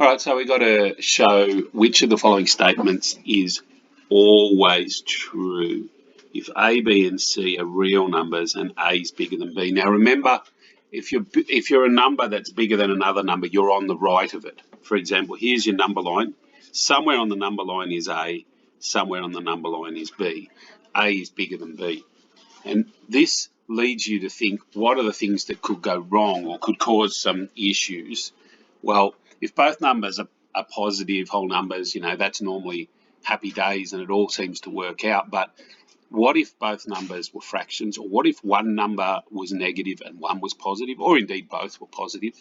All right, so we've got to show which of the following statements is always true. If A, B, and C are real numbers and A is bigger than B. Now remember, if you're a number that's bigger than another number, you're on the right of it. For example, here's your number line. Somewhere on the number line is A, somewhere on the number line is B. A is bigger than B. And this leads you to think, what are the things that could go wrong or could cause some issues? Well, if both numbers are positive whole numbers, that's normally happy days and it all seems to work out. But what if both numbers were fractions? Or what if one number was negative and one was positive? Or indeed both were positive?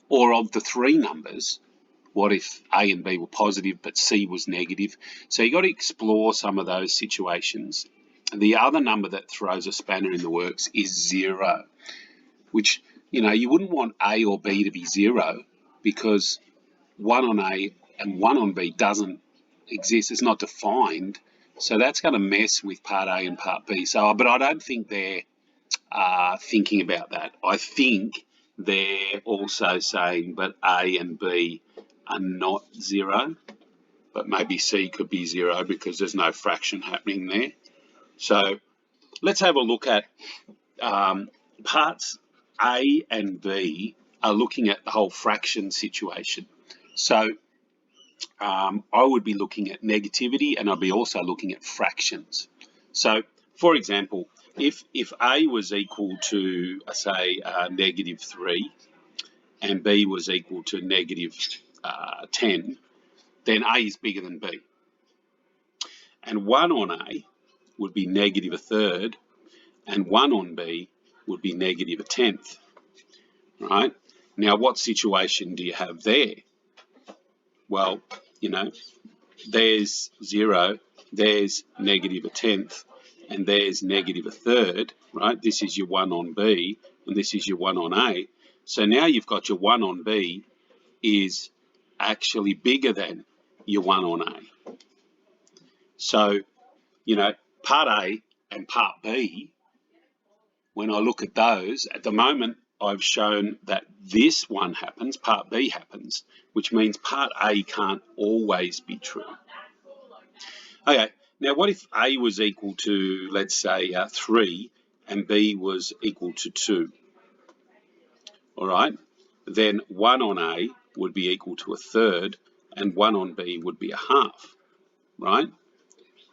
Or of the three numbers, what if A and B were positive but C was negative? So you've got to explore some of those situations. The other number that throws a spanner in the works is 0, which, you wouldn't want A or B to be 0 because 1 on A and 1 on B doesn't exist. It's not defined. So that's going to mess with part A and part B. But I don't think they're thinking about that. I think they're also saying, but A and B are not 0, but maybe C could be 0 because there's no fraction happening there. So let's have a look at parts A and B are looking at the whole fraction situation. So I would be looking at negativity and I'd be also looking at fractions. So, for example, if A was equal to, say, -3 and B was equal to -10, then A is bigger than B. And 1 on A would be -1/3 and 1 on B would be -1/10, right? Now, what situation do you have there? Well, there's 0, there's -1/10, and there's -1/3, right? This is your 1 on B, and this is your 1 on A. So now you've got your 1 on B is actually bigger than your 1 on A. So, part A and part B, when I look at those, at the moment, I've shown that this one happens, part B happens, which means part A can't always be true. Okay, now what if A was equal to, let's say, 3 and B was equal to 2? All right, then 1 on A would be equal to 1/3 and 1 on B would be 1/2, right?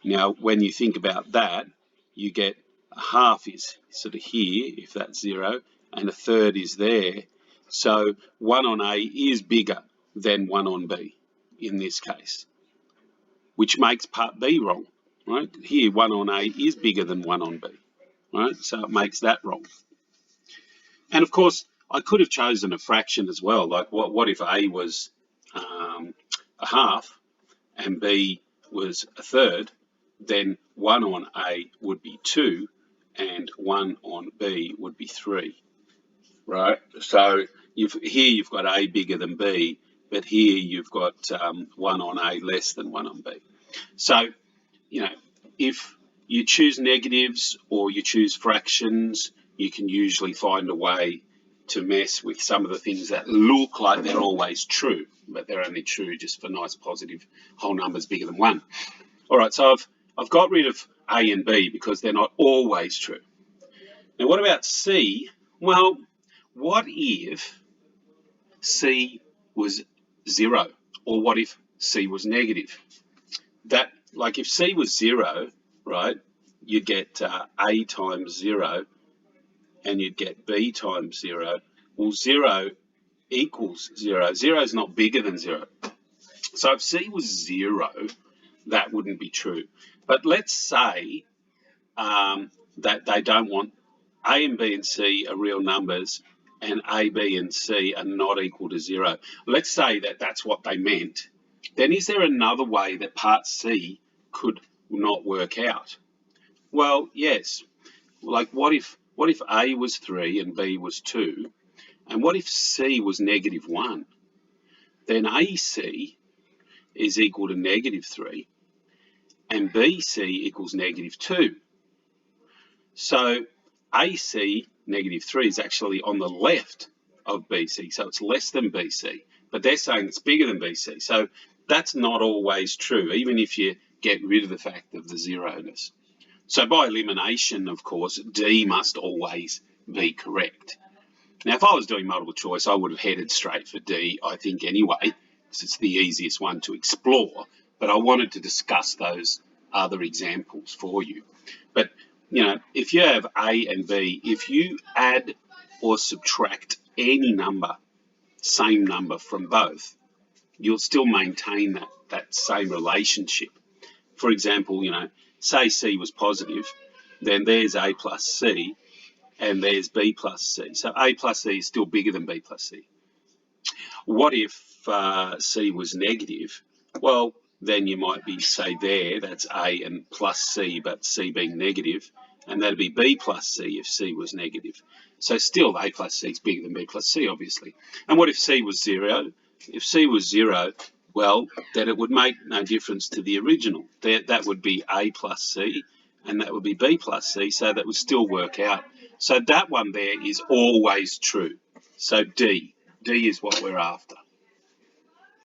Now, when you think about that, you get 1/2 is sort of here, if that's 0, and 1/3 is there. So 1 on A is bigger than 1 on B in this case, which makes part B wrong, right? Here, 1 on A is bigger than 1 on B, right? So it makes that wrong. And of course, I could have chosen a fraction as well. Like, what if A was 1/2 and B was 1/3? Then 1 on A would be 2 and 1 on B would be 3, right? So here you've got A bigger than B, but here you've got 1 on A less than 1 on B. So, if you choose negatives or you choose fractions, you can usually find a way to mess with some of the things that look like they're always true, but they're only true just for nice positive whole numbers bigger than 1. All right, so I've got rid of A and B because they're not always true. Now, what about C? Well, what if C was 0? Or what if C was negative? That, like, if C was 0, right, you'd get A times 0 and you'd get B times 0. Well, 0 equals 0. 0 is not bigger than 0. So if C was 0, that wouldn't be true. But let's say that they don't want A and B and C are real numbers and A, B and C are not equal to 0. Let's say that that's what they meant. Then is there another way that part C could not work out? Well, yes. Like, what if A was 3 and B was 2? And what if C was -1? Then AC is equal to -3 and BC equals -2. So AC, -3, is actually on the left of BC, so it's less than BC. but they're saying it's bigger than BC. So that's not always true, even if you get rid of the fact of the zeroness. So by elimination, of course, D must always be correct. Now, if I was doing multiple choice, I would have headed straight for D, I think, anyway, because it's the easiest one to explore. But I wanted to discuss those other examples for you. But, you know, if you have A and B, if you add or subtract any number, same number from both, you'll still maintain that same relationship. For example, you know, say C was positive, then there's A plus C, and there's B plus C. So A plus C is still bigger than B plus C. What if C was negative? Well, then you might be, say there, that's A and plus C, but C being negative, and that'd be B plus C if C was negative. So still A plus C is bigger than B plus C, obviously. And what if C was 0? If C was 0, well, then it would make no difference to the original. That would be A plus C, and that would be B plus C, so that would still work out. So that one there is always true. So D is what we're after.